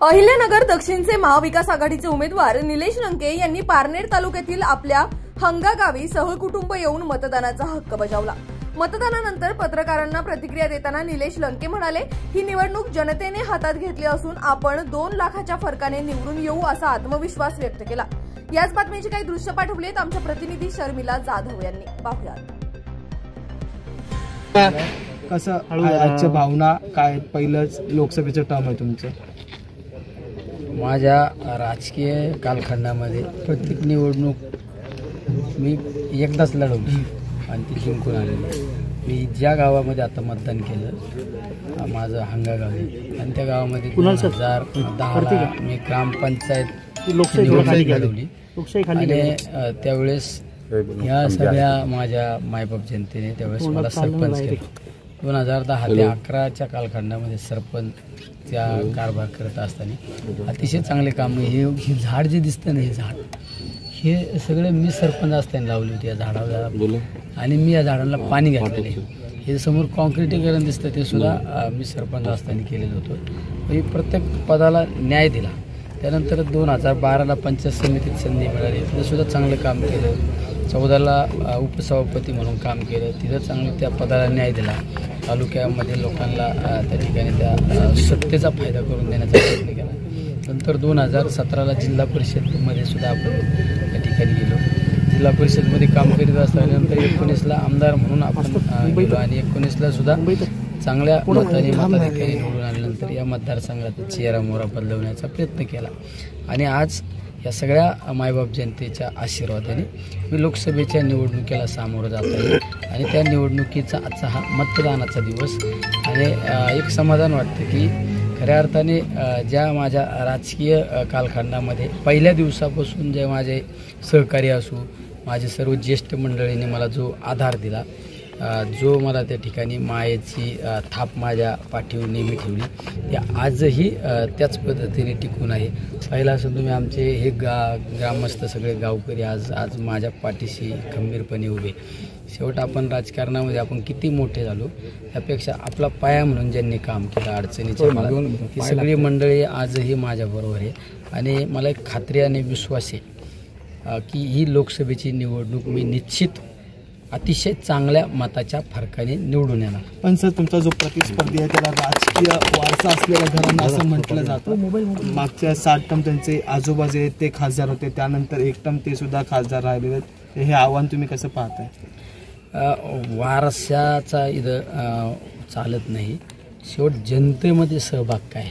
अहिल्यानगर दक्षिणचे महाविकास आघाडीचे उमेदवार निलेश लंके यांनी पारनेर तालुक्यातील आपल्या हंगा गावी सहकुटुंब येऊन मतदानाचा हक्क बजावला। मतदानानंतर पत्रकारांना प्रतिक्रिया देताना निलेश लंके म्हणाले, ही निवडणूक जनतेने हातात घेतली असून आपण 2 लाखाच्या फरकाने निवडून येऊ असा आत्मविश्वास व्यक्त केला। याच बातमीचे काही दृश्य पाठवलेत आमच्या प्रतिनिधी शर्मिला जाधव यांनी, पाहूयात। कसं आजच्या भावना काय? पहिलंच लोकसभेचं टर्म आहे तुमचं। माझ्या राजकीय कालखंडामध्ये प्रत्येक निवडणूक मी एकदाच लढवली आणि ती जिंकून आलेली। मी ज्या गावामध्ये आता मतदान केलं माझं हंगा गाव आहे आणि त्या गावामध्ये 2010ला मी ग्रामपंचायत निवडणूक लढवली आणि त्यावेळेस या सगळ्या माझ्या मायबाप जनतेने त्यावेळेस मला सरपंच केलं। 2010 ते 2011च्या कालखंडामध्ये सरपंचच्या कारभार करत असताना अतिशय चांगले काम। हे झाड जे दिसतं ना, हे झाड हे सगळे मी सरपंच असताना लावली होती या झाडाला आणि मी या झाडांना पाणी घातलेले। हे समोर कॉन्क्रिटीकरण दिसतं ते सुद्धा मी सरपंच असताना केलेलं होतं। मी प्रत्येक पदाला न्याय दिला। त्यानंतर 2012ला पंचायत समितीत संधी मिळाली, तिथं सुद्धा चांगलं काम केलं। 14ला उपसभापती म्हणून काम केलं, तिथं चांगलं त्या पदाला न्याय दिला। तालुक्यामध्ये लोकांना त्या ठिकाणी त्या सत्तेचा फायदा करून देण्याचा प्रयत्न केला। नंतर 2017ला जिल्हा परिषदमध्ये सुद्धा आपण त्या ठिकाणी गेलो। जिल्हा परिषदमध्ये काम करीत असताना नंतर 19ला आमदार म्हणून आपण गेलो आणि 19ला सुद्धा चांगल्या मताने मताधिकारी निवडून आल्यानंतर या मतदारसंघाचा चेहरा मोहरा बदलवण्याचा प्रयत्न केला आणि आज या सगळ्या मायबाप जनतेच्या आशीर्वादाने मी लोकसभेच्या निवडणुकीला सामोरं जात आहे आणि त्या निवडणुकीचा आजचा हा मतदानाचा दिवस आणि एक समाधान वाटतं की खऱ्या अर्थाने ज्या माझ्या राजकीय कालखंडामध्ये पहिल्या दिवसापासून जे माझे सहकारी असू, माझे सर्व ज्येष्ठ मंडळींनी मला जो आधार दिला, जो मला त्या ठिकाणी मायेची थाप माझ्या पाठीवर नेहमी ठेवली, ते आजही त्याच पद्धतीने टिकून आहे। पहिला असं तुम्ही आमचे हे ग्रामस्थ सगळे गावकरी आज माझ्या पाठीशी खंबीरपणे उभे। शेवट आपण राजकारणामध्ये आपण किती मोठे झालो त्यापेक्षा आपला पाया म्हणून ज्यांनी काम केलं अडचणीच्या काळात ती सगळी मंडळी आजही माझ्याबरोबर आहे आणि मला एक खात्री आणि विश्वास आहे की ही लोकसभेची निवडणूक मी निश्चित अतिशय चांगल्या मताच्या फरकाने निवडून येणार। पण सर, तुमचा जो प्रतिस्पर्धी आहे त्याला राजकीय वारसा असलेल्या घरांना असं म्हटलं जातं। मागच्या 7 टर्म त्यांचे आजोबा जे ते खासदार होते, त्यानंतर 1 टर्म ते सुद्धा खासदार राहिलेले आहेत। हे आव्हान तुम्ही कसं पाहताय? वारसाचा इथं चालत नाही। शेवट जनतेमध्ये सहभाग काय,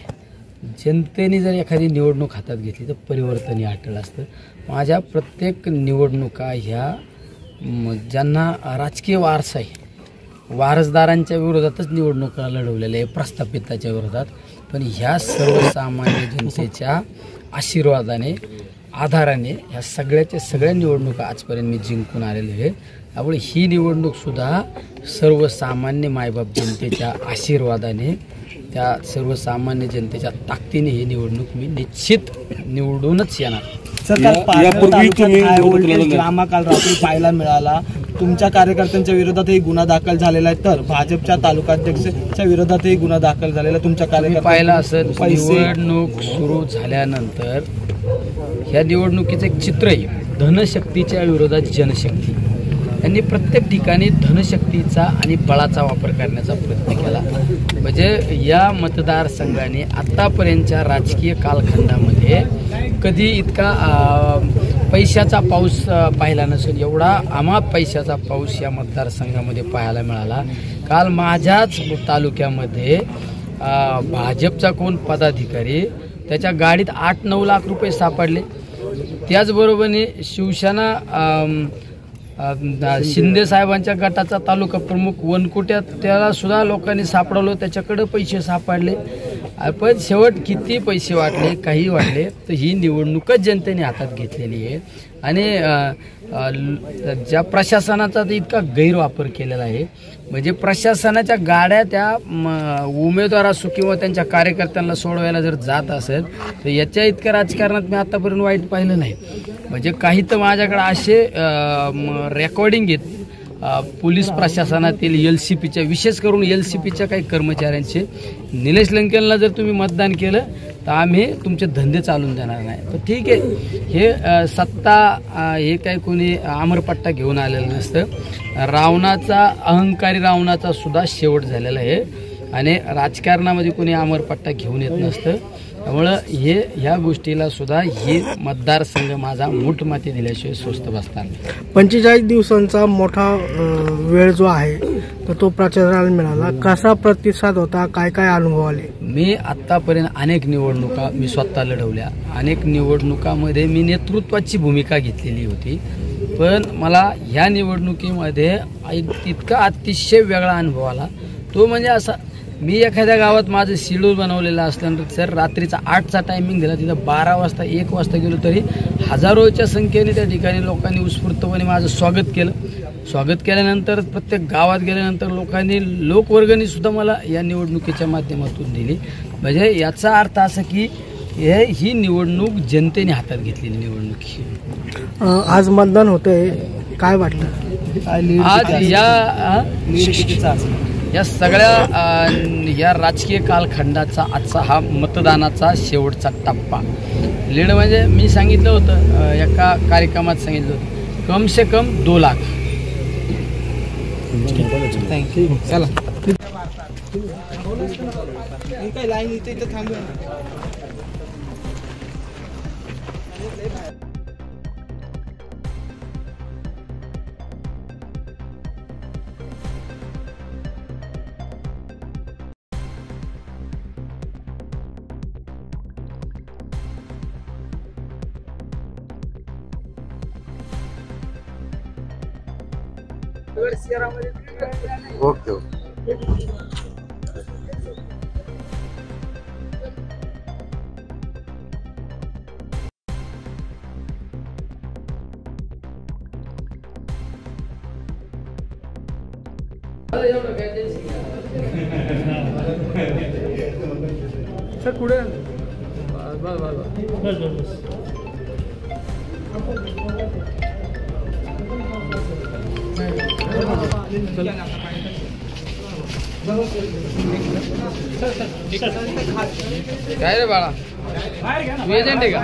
जनतेने जर एखादी निवडणूक हातात घेतली तर परिवर्तन अटळ असतं। माझ्या प्रत्येक निवडणुका ह्या ज्यांना राजकीय वारसा आहे, वारसदारांच्या विरोधातच निवडणुका लढवलेल्या आहे, प्रस्थापिताच्या विरोधात। पण ह्या सर्वसामान्य जनतेच्या आशीर्वादाने आधाराने ह्या सगळ्या निवडणुका आजपर्यंत मी जिंकून आलेले आहे। त्यामुळे ही निवडणूकसुद्धा सर्वसामान्य मायबाप जनतेच्या आशीर्वादाने, त्या सर्वसामान्य जनतेच्या ताकदीने ही निवडणूक मी निश्चित निवडूनच येणार। ड्रामा काल रात्री पाहायला मिळाला, तुमच्या कार्यकर्त्यांच्या विरोधातही गुन्हा दाखल झालेला आहे, तर भाजपच्या तालुकाध्यक्षाच्या विरोधातही गुन्हा दाखल झालेला तुमच्या कार्यकर्त्यांनी पाहिला असेल। निवडणूक सुरू झाल्यानंतर ह्या निवडणुकीचं एक चित्र आहे, धनशक्तीच्या विरोधात जनशक्ती। यांनी प्रत्येक ठिकाणी धनशक्तीचा आणि बळाचा वापर करण्याचा प्रयत्न केला। म्हणजे या मतदारसंघाने आतापर्यंतच्या राजकीय कालखंडामध्ये कधी इतका पैशाचा पाऊस पाहिला नसेल, एवढा अमाप पैशाचा पाऊस या मतदारसंघामध्ये पाहायला मिळाला। काल माझ्याच तालुक्यामध्ये भाजपचा कोण पदाधिकारी त्याच्या गाडीत 8-9 लाख रुपये सापडले। त्याचबरोबरने शिवसेना शिंदे साहेबांच्या गटाचा तालुका प्रमुख वनकुट्यात त्याला सुद्धा लोकांनी सापडवलं, त्याच्याकडे पैसे सापडले। पण शेवट किती पैसे वाटले, काही वाटले, तर ही निवडणूकच जनतेने हातात घेतलेली आहे आणि ज्या प्रशासनाचा इतका गैरवापर केलेला आहे। म्हणजे प्रशासनाच्या गाड्या त्या उमेदवार असो किंवा त्यांच्या कार्यकर्त्यांना सोडवायला जर जात असेल तर याच्या इतक्या राजकारणात मी आतापर्यंत वाईट पाहिलं नाही। म्हणजे काही तर माझ्याकडे असे रेकॉर्डिंग आहेत पोलीस प्रशासनातील LCPच्या, विशेष करून LCPच्या काही कर्मचाऱ्यांचे, निलेश लंकेला जर तुम्ही मतदान केलं तर आम्ही तुमचे धंदे चालून देणार नाही. तर ठीक आहे, हे सत्ता हे काही कोणी अमरपट्टा घेऊन आलेलं नसतं. रावणाचा अहंकारी रावणाचा सुद्धा शेवट झालेला आहे आणि राजकारणामध्ये कोणी अमरपट्टा घेऊन येत नसतं. त्यामुळं ह्या गोष्टीला सुद्धा ही मतदारसंघ माझा मूठमाती दिल्याशिवाय स्वस्त बसणार नाही. 45 दिवसांचा मोठा वेळ जो आहे तर तो प्रचाराला मिळाला. कसा प्रतिसाद होता, काय काय अनुभव आले? मी आत्तापर्यंत अनेक निवडणुका मी स्वतः लढवल्या. अनेक निवडणुकामध्ये मी नेतृत्वाची भूमिका घेतलेली होती. पण मला ह्या निवडणुकीमध्ये तितका अतिशय वेगळा अनुभव आला. तो म्हणजे असा, मी एखाद्या गावात माझं शेड्यूल बनवलेलं असल्यानंतर सर रात्रीचा 8चा टायमिंग दिला, तिथं 12 वाजता 1 वाजता गेलो तरी हजारोच्या संख्येने त्या ठिकाणी लोकांनी उत्स्फूर्तपणे माझं स्वागत केलं. स्वागत केल्यानंतर प्रत्येक गावात गेल्यानंतर लोकांनी लोकवर्गणी सुद्धा मला या निवडणुकीच्या माध्यमातून दिली. म्हणजे याचा अर्थ असा की ही निवडणूक जनतेने हातात घेतलेली निवडणूक. आज मतदान होतंय, काय वाटतं? आज या सगळ्या या राजकीय कालखंडाचा आजचा हा मतदानाचा शेवटचा टप्पा. लीड म्हणजे मी सांगितलं होतं, एका कार्यक्रमात सांगितलं होतं, कम से कम 2 लाख. थँक्यू. चला काय लाईन इथे थांबूया. ओके. सर पुढे काय रे बाळा, तू एजंट आहे का?